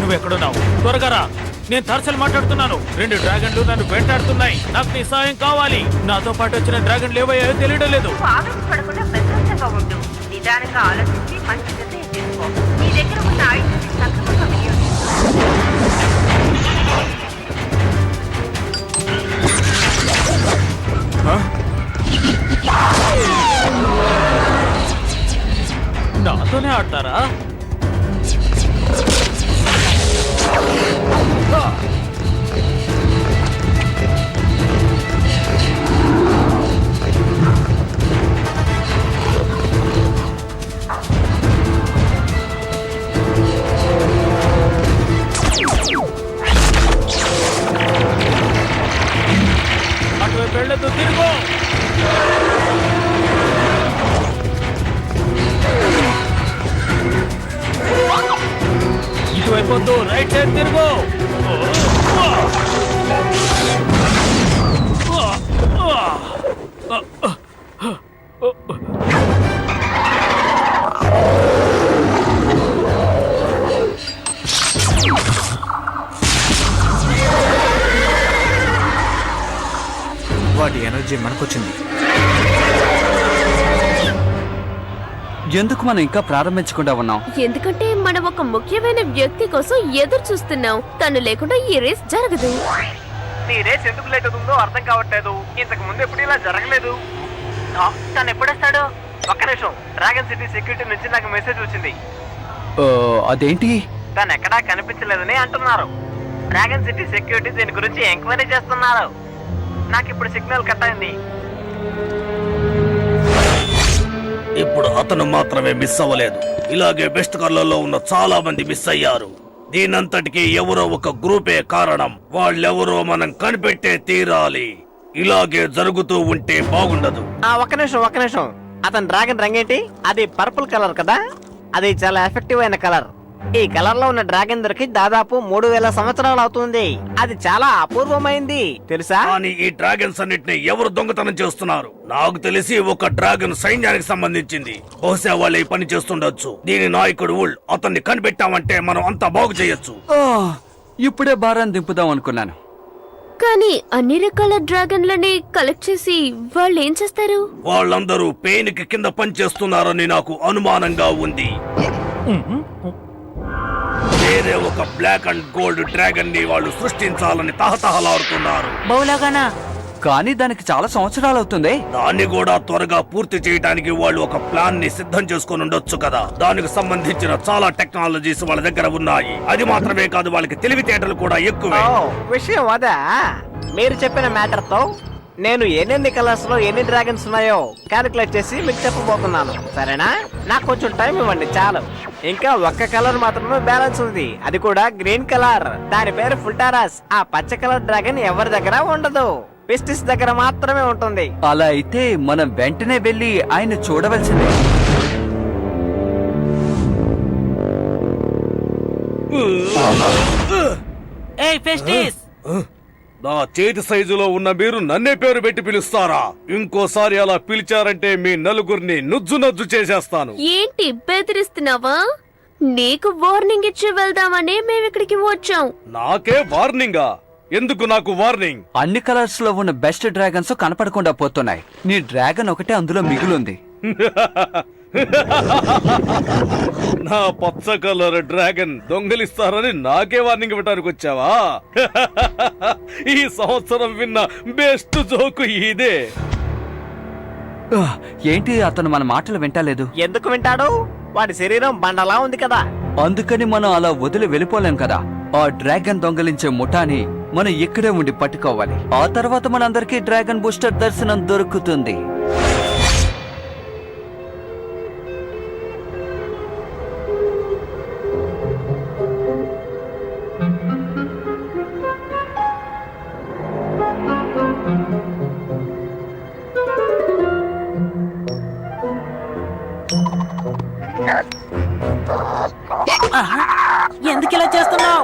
నువ్వెక్కడున్నావు? త్వరగా రా. నేను తర్సలు మాట్లాడుతున్నాను. 2 డ్రాగన్లు నన్ను వెంటాడుతున్నాయి. నాకు నీ సాయం కావాలి. నాతో పాటు వచ్చిన డ్రాగన్లు ఏవయ్యాయో తెలియడం లేదు. ఆవేశపడకుండా ప్రశాంతంగా ఉండు. నిదానంగా ఆలోచించి మంచి నిర్ణయం తీసుకో. నీ దగ్గర ఉన్న ఆయుధాన్ని సక్రమంగా వినియోగించు. నాతోనే ఆడతారా? అటువైపు వెళ్ళదు, తిరుగు. ఇటువైపు వద్దు, రైట్ సైడ్ తిరుగు. వాటి ఎనర్జీ మనకొచ్చింది. ఎందుకు మనం ఇంకా ప్రారంభించకుండా ఉన్నాం? ఎందుకంటే మనం ఒక ముఖ్యమైన వ్యక్తి కోసం ఎదురు చూస్తున్నాం. తను లేకుండా ఈ రేస్ జరగదు. నీ రేస్ ఎందుకు లేట్ అవుతుందో అర్థం కావట్లేదు. ఇంతకు ముందు ఎప్పుడు ఇలా జరగలేదు. తను ఎప్పుడొస్తాడు? ఒక్క నిమిషం. డ్రాగన్ సిటీ సెక్యూరిటీ నుంచి నాకు మెసేజ్ వచ్చింది. అదేంటి? తను ఎక్కడా కనిపించలేదని అంటున్నారు. డ్రాగన్ సిటీ సెక్యూరిటీ దీని గురించి ఎంక్వైరీ చేస్తున్నారు. నాకు ఇప్పుడు సిగ్నల్ కట్ అయింది. ఇప్పుడు అతను మాత్రమే మిస్ అవ్వలేదు. ఇలాగే బెస్ట్ కార్లలో ఉన్న చాలా మంది మిస్ అయ్యారు. దీనంతటికి ఎవరో ఒక గ్రూపే కారణం. వాళ్ళెవరో మనం కనిపెట్టే తీరాలి. ఇలాగే జరుగుతూ ఉంటే బాగుండదు. ఒక్క నిమిషం. అతని డ్రాగన్ రంగేంటి? అది పర్పుల్ కలర్ కదా. అది చాలా ఎఫెక్టివ్ అయిన కలర్. ఈ కలర్ లో ఉన్న డ్రాగన్ దొరికి దాదాపు 3000 సంవత్సరాలు అవుతుంది. అది చాలా అపూర్వమైంది తెలుసా? కానీ ఈ డ్రాగన్స్ అన్నిటిని ఎవరు దొంగతనం చేస్తున్నారు? నాకు తెలిసి ఒక డ్రాగన్ సైన్యానికి సంబంధించింది. బహుశా వాళ్ళు ఈ పని చేస్తుండొచ్చు. దీని నాయకుడు వుల్. అతన్ని కనిపెట్టామంటే మనం అంతా బాగు చేయొచ్చు. ఇప్పుడే భారాన్ని దింపుదాం అనుకున్నాను. కానీ అన్ని రకాల డ్రాగన్లని కలెక్ట్ చేసి వాళ్ళు ఏం చేస్తారు? వాళ్ళందరూ పెయిన్ కి కింద పనిచేస్తున్నారని నాకు అనుమానంగా ఉంది. వేరే ఒక బ్లాక్ అండ్ గోల్డ్ డ్రాగన్ ని వాళ్ళు సృష్టించాలని తహతహలాడుతున్నారు. బౌలాగానా? కానీ దానికి చాలా సంవత్సరాలు అవుతుంది. దాన్ని కూడా త్వరగా పూర్తి చేయడానికి వాళ్ళు ఒక ప్లాన్ ని సిద్ధం చేసుకుని ఉండొచ్చు కదా. దానికి సంబంధించిన చాలా టెక్నాలజీస్ వాళ్ళ దగ్గర ఉన్నాయి. అది మాత్రమే కాదు, వాళ్ళకి తెలివితేటలు కూడా ఎక్కువే. విషయం అదా? మీరు చెప్పిన మ్యాటర్ తో నేను ఎన్ని కలర్స్ లో ఎన్ని డ్రాగన్స్ ఉన్నాయో క్యాలిక్యులేట్ చేసి మీకు చెప్పబోతున్నాను. సరేనా? నాకు కొంచెం టైం ఇవ్వండి చాలు. ఇంకా ఒక్క కలర్ మాత్రమే బ్యాలెన్స్ ఉంది. అది కూడా గ్రీన్ కలర్. దాని పేరు ఫుల్టారస్. ఆ పచ్చ కలర్ డ్రాగన్ ఎవరి దగ్గర ఉండదు. పిస్టిస్ దగ్గర మాత్రమే ఉంటుంది. అలా అయితే మనం వెంటనే వెళ్ళి ఆయన చూడవలసిందే. నా చేతి సైజులో ఉన్న మీరు నన్నే పేరు పెట్టి పిలుస్తారా? ఇంకోసారి అలా పిలిచారంటే మీ నలుగురిని నుజ్జు చేసేస్తాను. ఏంటి బెదిరిస్తున్నావా? నీకు వార్నింగ్ ఇచ్చి వెళ్దామని మేమిక్కడికి వచ్చాం. నాకే వార్నింగా? ఎందుకు నాకు వార్నింగ్? అన్ని కలర్స్ లో ఉన్న బెస్ట్ డ్రాగన్స్ కనపడకుండా పోతున్నాయి. నీ డ్రాగన్ ఒకటే అందులో మిగులుంది. నా పచ్చ కలర్ డ్రాగన్ దొంగలిస్తారని నాకే వార్నింగ్ ఇవ్వడానికి వచ్చావా? ఈ సంవత్సరం విన్న బెస్ట్ జోకు ఇదే. ఏంటి అతను మన మాటలు వింటలేదు? ఎందుకు వింటాడు? వాడి శరీరం బండలా ఉంది కదా. అందుకని మనం అలా వదిలి వెళ్ళిపోలేం కదా. ఆ డ్రాగన్ దొంగలించే ముఠాని మనం ఇక్కడే ఉండి పట్టుకోవాలి. ఆ తర్వాత మనందరికీ డ్రాగన్ బూస్టర్ దర్శనం దొరుకుతుంది. ఎందుకు ఇలా చేస్తున్నావు?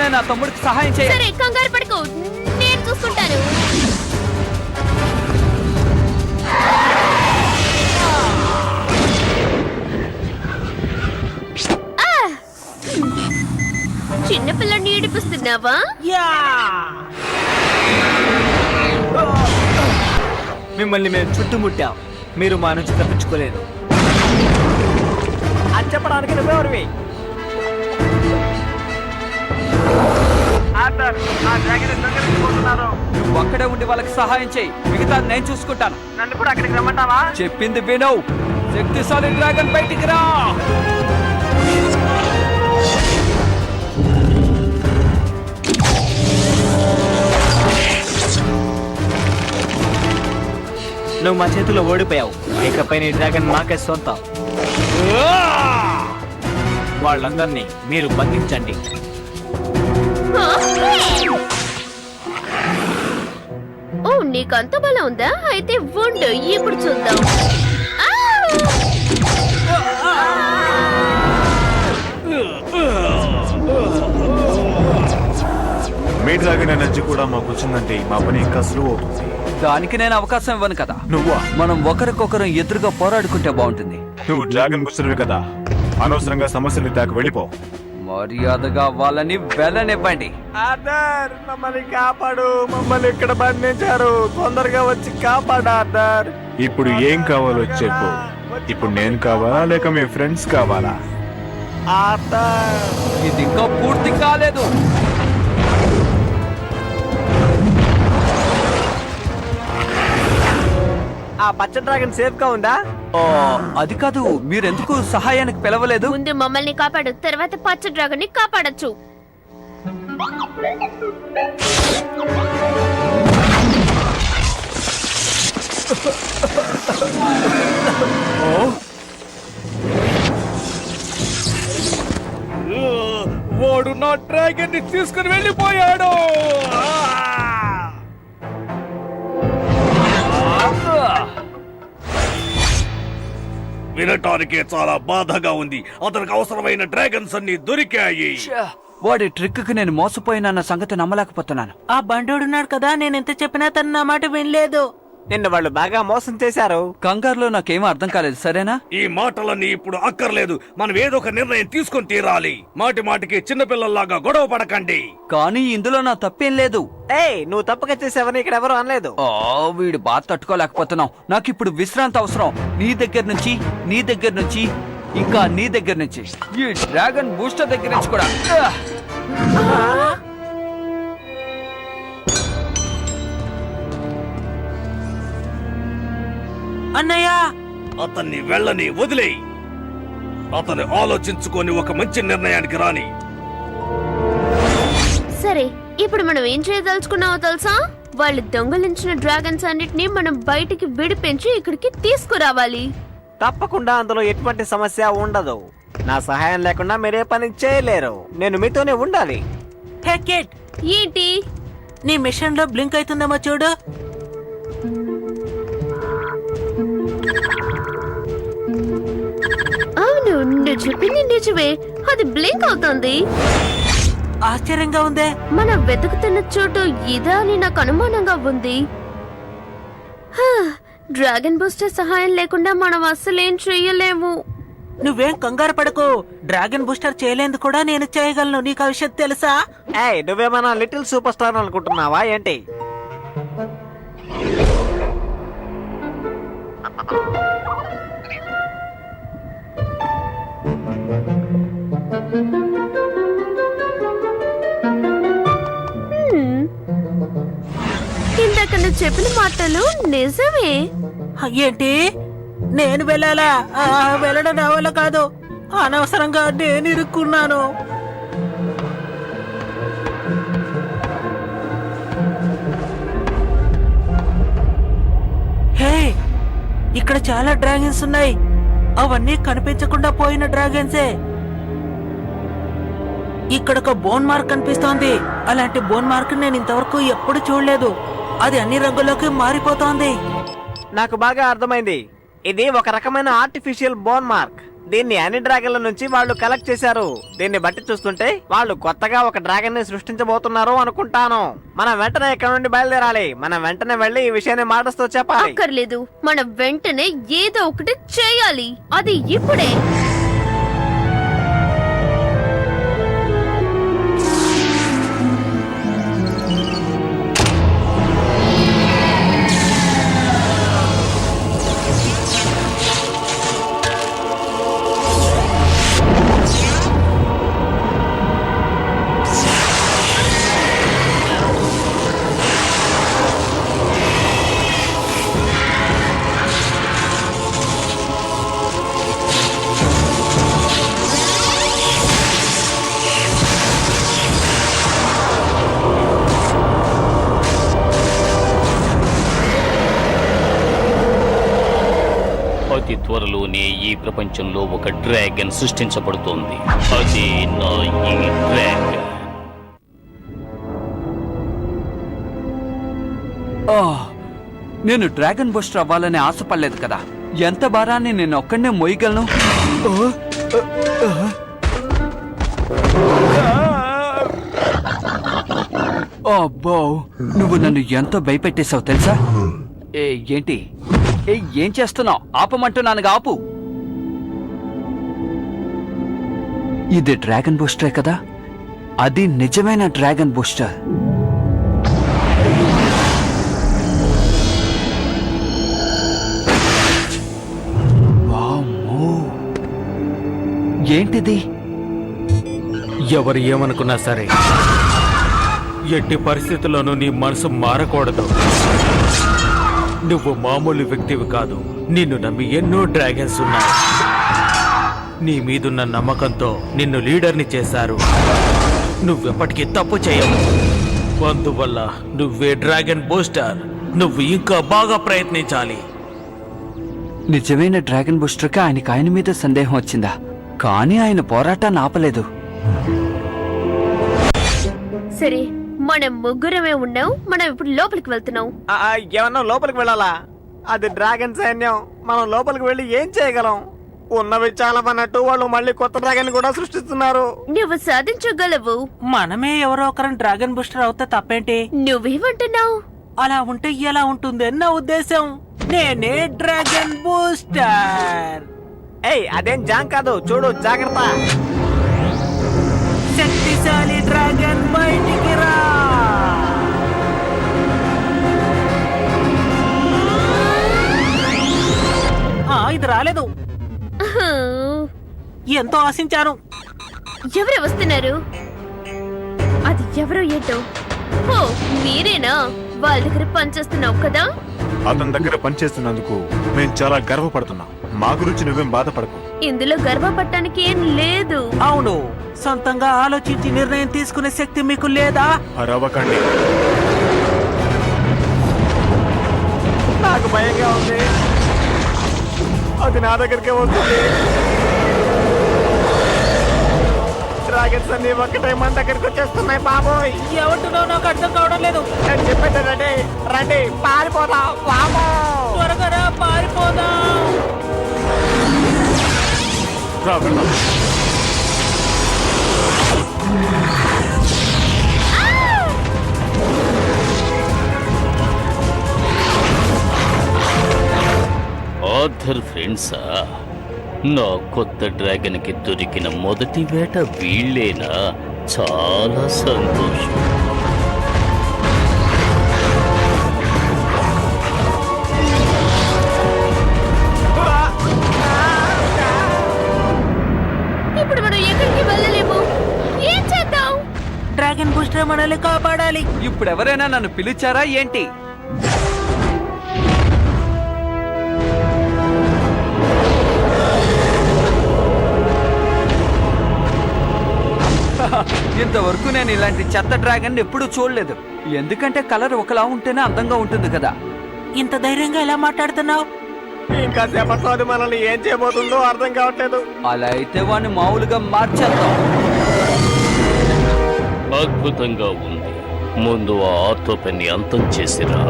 వెంటనే నా తమ్ముడికి సహాయం చేయాలి. సరే కంగారు పడుకో, నేను చూసుకుంటాను. చిన్నపిల్లని ఏడిపిస్తున్నావా? మిమ్మల్ని మేము చుట్టుముట్టాం, మీరు మా నుంచి తప్పించుకోలేదు. అది చెప్పడానికి నువ్వెవరివి? నువ్వు అక్కడే ఉండి వాళ్ళకి సహాయం చేయి, మిగతా నేను చూసుకుంటాను. నన్ను కూడా అక్కడికి రమ్మంటావా? చెప్పింది వినవు. శక్తిశాలి డ్రాగన్ బయటికి రా. నువ్వు మా చేతిలో ఓడిపోయావు. ఇకపై నీ డ్రాగన్ మాకే సొంతం. వాళ్ళందరినీ మీరు బంధించండి. ఓ నీకంత బలం ఉందా? అయితే ఉండు, ఇప్పుడు చూద్దాం. మీ డ్రాగన్ ఎనర్జీ కూడా మాకు వచ్చిందంటే మా పని ఇంకా సులువు అవుతుంది. దానికి నేను అవకాశం ఇవ్వను కదా. నువ్వా? మనం ఒకరికొకరు ఎదురుగా పోరాడుకుంటే బాగుంటుంది. నువ్వు డ్రాగన్ బుస్టర్వి కదా, అనవసరంగా సమస్యలు దాకా వెళ్ళిపో. మర్యాదగా వాళ్ళని వెళ్ళనివ్వండి. ఆర్డర్, మమ్మల్ని కాపాడు. మమ్మల్ని ఇక్కడ బంధించారు. తొందరగా వచ్చి కాపాడు ఆర్డర్. ఇప్పుడు ఏం కావాలో చెప్పు. ఇప్పుడు నేను కావాలా లేక మీ ఫ్రెండ్స్ కావాలా? ఆర్డర్, ఇది ఇంకా పూర్తి కాలేదు. ఆ పచ్చ డ్రాగన్ సేఫ్ గా ఉందా? అది కాదు, మీరెందుకు సహాయానికి పిలవలేదు? ముందు మమ్మల్ని కాపాడు, తర్వాత పచ్చ డ్రాగన్ ని కాపాడొచ్చు. వాడు నా డ్రాగన్ ని తీసుకుని వెళ్ళిపోయాడు. వినటానికే చాలా బాధగా ఉంది. అతనికి అవసరమైన డ్రాగన్స్ అన్ని దొరికాయి. వాడి ట్రిక్ కి నేను మోసపోయిన సంగతి నమ్మలేకపోతున్నాను. ఆ బండోడున్నాడు కదా, నేను ఎంత చెప్పినా తను నా మాట వినలేదు. నిన్ను వాళ్ళు బాగా మోసం చేశారు. కంగారులో నాకేమీ అర్థం కాలేదు, సరేనా? ఈ మాటలన్నీ ఇప్పుడు అక్కర్లేదు. మనం ఏదో ఒక నిర్ణయం తీసుకొని తీరాలి. మాటి మాటికి చిన్నపిల్లల్లాగా గొడవ పడకండి. కానీ ఇందులో నా తప్పేం లేదు. ఏయ్, నువ్వు తప్పక చేసావని ఇక్కడ ఎవరు అనలేదు. వీడు బాధ తట్టుకోలేకపోతున్నాం. నాకు ఇప్పుడు విశ్రాంతి అవసరం. నీ దగ్గర నుంచి, నీ దగ్గర నుంచి, ఇంకా నీ దగ్గర నుంచి, ఈ డ్రాగన్ బూస్టర్ దగ్గర నుంచి కూడా. అన్నయ్య, అతన్ని వెళ్ళని వదిలేయి. అతను ఆలోచించుకొని ఒక మంచి నిర్ణయానికి రాని. సరే, ఇప్పుడు మనం ఏం చేయదలుచుకున్నావో తెలుసా? వాళ్ళు దొంగలించిన డ్రాగన్స్ అన్నిటినీ మనం బయటికి విడిపించి ఇక్కడికి తీసుకురావాలి. తప్పకుండా అందులో ఎటువంటి సమస్య ఉండదు. నా సహాయం లేకుండా మీరే పని చేయలేరు. నేను మీతోనే ఉండాలి. హే కిడ్, ఏంటి? నీ మిషన్ లో బ్లింక్ అవుతుందేమో చూడు. అవును, నువ్వు చెప్పింది నిజమే. అది బ్లింక్ అవుతుంది. ఆశ్చర్యంగా ఉందే. మనం వెతుకుతున్న చోటు ఇదా అని నాకు అనుమానంగా ఉంది. డ్రాగన్ బూస్టర్ సహాయం లేకుండా మనం అస్సలేం చెయ్యలేము. నువ్వేం కంగారు పడకు. డ్రాగన్ బూస్టర్ చేయలేందుకు కూడా నేను చేయగలను. నీకు ఆ విషయం తెలుసా? ఏయ్, నువ్వేమన్నా లిటిల్ సూపర్ స్టార్ అనుకుంటున్నావా ఏంటి? ఇందాక నువ్వు చెప్పిన మాటలు నిజమే. ఏంటి? నేను వెళ్ళాలా? వెళ్ళడం నా వల్ల కాదు. అనవసరంగా నేను ఇరుక్కున్నాను. హే, ఇక్కడ చాలా డ్రాగన్స్ ఉన్నాయి. అవన్నీ కనిపించకుండా పోయిన డ్రాగన్సే. ఇక్కడ ఒక బోన్ మార్క్ కనిపిస్తోంది. అలాంటి బోన్ మార్క్ నేను ఇంతవరకు ఎప్పుడు చూడలేదు. అది అన్ని రంగుల్లోకి మారిపోతోంది. నాకు బాగా అర్థమైంది. ఇది ఒక రకమైన ఆర్టిఫిషియల్ బోన్ మార్క్. దీన్ని అన్ని డ్రాగన్ల నుంచి వాళ్ళు కలెక్ట్ చేశారు. దీన్ని బట్టి చూస్తుంటే వాళ్ళు కొత్తగా ఒక డ్రాగన్ ని సృష్టించబోతున్నారు అనుకుంటాను. మనం వెంటనే ఇక్కడ నుండి బయలుదేరాలి. మనం వెంటనే వెళ్ళి ఈ విషయాన్ని మాటస్తో చెప్పాలి. అక్కర్లేదు, మనం వెంటనే ఏదో ఒకటి చేయాలి. అది ఇప్పుడే. అతి త్వరలోనే ఈ ప్రపంచంలో ఒక డ్రాగన్ సృష్టించబడుతోంది. అది నా ఈ డ్రాగన్. నేను డ్రాగన్ బూస్టర్ అవ్వాలని ఆశపడలేదు కదా. ఎంత భారాన్ని నేను ఒక్కడనే మోయగలను? అబ్బో, నువ్వు నన్ను ఎంతో భయపెట్టేశావు తెలుసా? ఏంటి ఏం చేస్తున్నావు? ఆపమంటున్నాను, ఆపు. ఇది డ్రాగన్ బూస్టరే కదా? అది నిజమైన డ్రాగన్ బూస్టర్. వామ్మో, ఏంటిది? ఎవరు ఏమనుకున్నా సరే ఎట్టి పరిస్థితుల్లోనూ నీ మనసు మారకూడదు. నువ్వు మామూలు వ్యక్తివి కాదు. నిన్ను నమ్మి ఎన్నో డ్రాగన్స్ ఉన్నాయి. నీ మీదున్న నమ్మకంతో నిన్ను లీడర్ని చేశారు. నువ్వెప్పటికీ తప్పు చేయవు. అందువల్ల నువ్వే డ్రాగన్ బూస్టర్. నువ్వు ఇంకా బాగా ప్రయత్నించాలి. నిజమైన డ్రాగన్ బూస్టర్కి ఆయన మీద సందేహం వచ్చిందా? కానీ ఆయన పోరాటాన్ని ఆపలేదు. సరే, మనం ముగ్గురమే ఉన్నాం. మనం ఇప్పుడు లోపలికి వెళ్తున్నాం. ఏమన్నా లోపలికి వెళ్ళాలా? అది డ్రాగన్ సైన్యం. మనం లోపలికి వెళ్ళి ఏం చేయగలం? ఉన్నవి చాలా అన్నట్టు వాళ్ళు మళ్ళీ కొత్త డ్రాగన్ కూడా సృష్టిస్తున్నారు. నువ్వు సాధించగలవు. మనమే ఎవరో ఒకరం డ్రాగన్ బూస్టర్ అవుతే తప్పేంటి? నువ్వేమంటున్నావు? అలా ఉంటే ఎలా ఉంటుంది నా ఉద్దేశం. నేనే డ్రాగన్ బూస్టర్. ఏయ్, అదేం జాం కాదు, చూడు జాగ్రత్త. శక్తిశాలి డ్రాగన్ బయటికి రా. ఇది రాలేదు. ఎంతో ఆశించాను. ఎవరు వస్తున్నారు? అది ఎవరో ఏంటో. ఓ, మీరేనా? వాళ్ళ దగ్గర పనిచేస్తున్నావు కదా? అతని దగ్గర పనిచేస్తున్నందుకు మేము చాలా గర్వపడుతున్నాం. మా గురించి నువ్వేం బాధపడకు. ఇందులో గర్వపడటానికి ఏం లేదు. అవును, సొంతంగా ఆలోచించి నిర్ణయం తీసుకునే శక్తి మీకు లేదా? అరవకండి. నాకు భయంగా ఉంది. అది నా దగ్గరికే వస్తుంది. డ్రాగన్స్ అన్ని ఒక్కటే మన దగ్గరికి వచ్చేస్తున్నాయి. బాబోయ్, ఏమంటున్నావు నాకు అర్థం కావడం లేదు. నేను చెప్పేది రండి, రండి, పారిపోదాం. బాబో, త్వరగా రా, పారిపోదాం. రా, వెళ్దాం. ఆథర్ ఫ్రెండ్సా, నా కొత్త డ్రాగన్ కి దొరికిన మొదటి వేట వీళ్ళేనా? చాలా సంతోషం. ఇప్పుడు మనం ఎక్కడికి వెళ్ళలేము. ఏం చేద్దాం? డ్రాగన్ బూస్టర్ మనల్ని కాపాడాలి. ఇప్పుడు ఎవరైనా నన్ను పిలిచారా ఏంటి? ఇంతవరకు నేను ఇలాంటి చెత్త డ్రాగన్ ఎప్పుడూ చూడలేదు. ఎందుకంటే కలర్ ఒకలా ఉంటేనే అందంగా ఉంటుంది కదా. ఇంత ధైర్యంగా ఎలా మాట్లాడుతున్నావు? ఇంకా సేపట్లో అది మనల్ని ఏం చేయబోతుందో అర్థం కావట్లేదు. అలా అయితే వాడిని మామూలుగా మార్చేద్దాం. అద్భుతంగా ఉంది. ముందు ఆ ఆర్థోపెన్ని అంతం చేసిరా.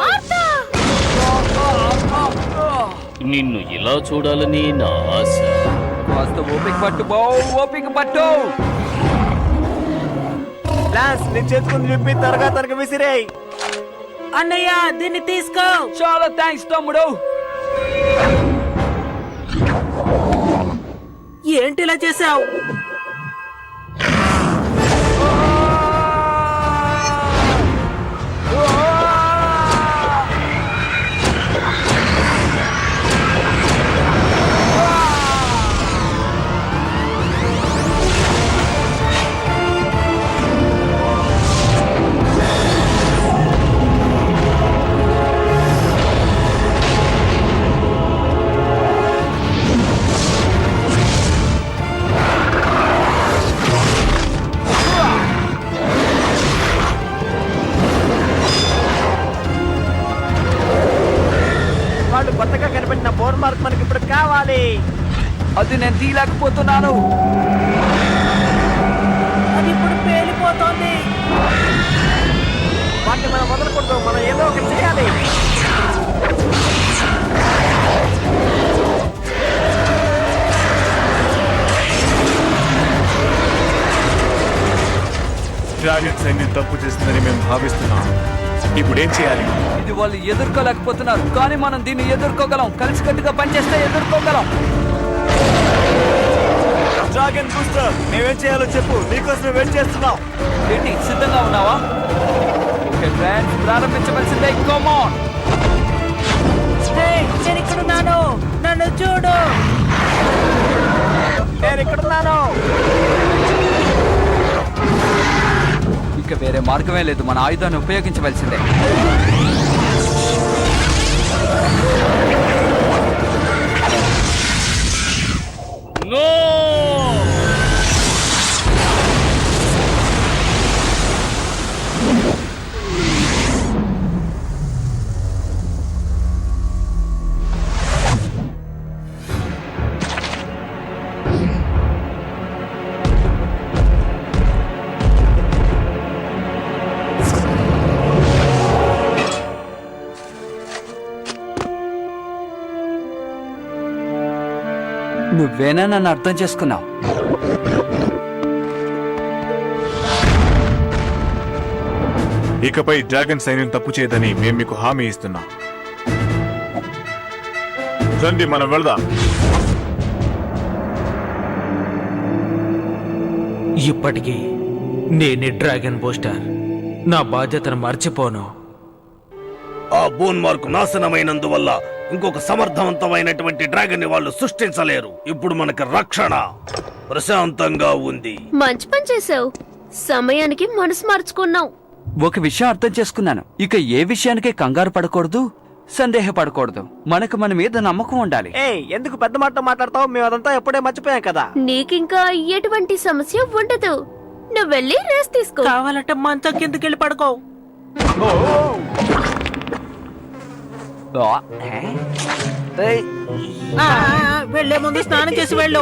ఆర్థర్! నిన్ను ఇలా చూడాలని నా ఆశ. కాస్త ఓపిక పట్టు బో, ఓపిక పట్టు. లాన్స్ నీ చేతుకుని చెప్పి త్వరగా తనకు విసిరేయ్. అన్నయ్య దీన్ని తీసుకో. చాలా థ్యాంక్స్ తమ్ముడు. ఏంటి ఇలా చేసావు? వాళ్ళు కొత్తగా కనిపెట్టిన బోన్ మార్క్ మనకి ఇప్పుడు కావాలి. అది నేను తీయలేకపోతున్నాను. అది ఇప్పుడు పేలిపోతోంది. వాటిని మనం వదలకూడదు, మనం ఏదో ఒకటి చేయాలి. డ్రాగన్ సైన్యం తప్పు చేస్తుందని మేము భావిస్తున్నాం. ఇప్పుడు ఏం చేయాలి? ఇది వాళ్ళు ఎదుర్కోలేకపోతున్నారు, కానీ మనం దీన్ని ఎదుర్కోగలం. కలిసికట్టుగా పనిచేస్తే ఎదుర్కోగలం. డ్రాగన్ బూస్టర్, మేమేం చేయాలో చెప్పు, నీకోసం వెయిట్ చేస్తున్నాం. ఏంటి, సిద్ధంగా ఉన్నావా? ఓకే ఫ్రెండ్స్, ప్రారంభించవలసిందే. Come on. నేను ఇక్కడున్నాను, నన్ను చూడు. నేను ఇక్కడున్నాను. ఇక వేరే మార్గమే లేదు, మన ఆయుధాన్ని ఉపయోగించవలసిందే. నో! నువ్వేనా నన్ను అర్థం చేసుకున్నావు? ఇకపై డ్రాగన్ సైన్యం తప్పు చేయదని మేము మీకు హామీ ఇస్తున్నాం. రండి, మనం వెళ్దాం. ఇప్పటికీ నేనే డ్రాగన్ బూస్టర్. నా బాధ్యతను మర్చిపోను. ఆ బోన్ మార్క్ నాశనమైనందువల్ల ఇంకొక సమర్థవంతమైనటువంటి డ్రాగన్ ని వాళ్ళు సృష్టించలేరు. ఇప్పుడు మనకి రక్షణ ప్రశాంతంగా ఉంది. మంచి పని చేసావు. సమయానికి మనసు మార్చుకున్నావు. ఒక విషయం అర్థం చేసుకున్నాను. ఇక ఏ విషయానికే కంగారు పడకూడదు, సందేహపడకూడదు. మనకు మన మీద నమ్మకం ఉండాలి. ఎందుకు పెద్ద మాట మాట్లాడతావు? మేము అదంతా ఎప్పుడే మర్చిపోయాం కదా. నీకింకా ఎటువంటి సమస్య ఉండదు. నువ్వు వెళ్ళి రెస్ట్ తీసుకో. కావాలంటే మంచం కిందకి వెళ్ళి పడుకో. వెళ్లే ముందు స్నానం చేసి వెళ్ళు.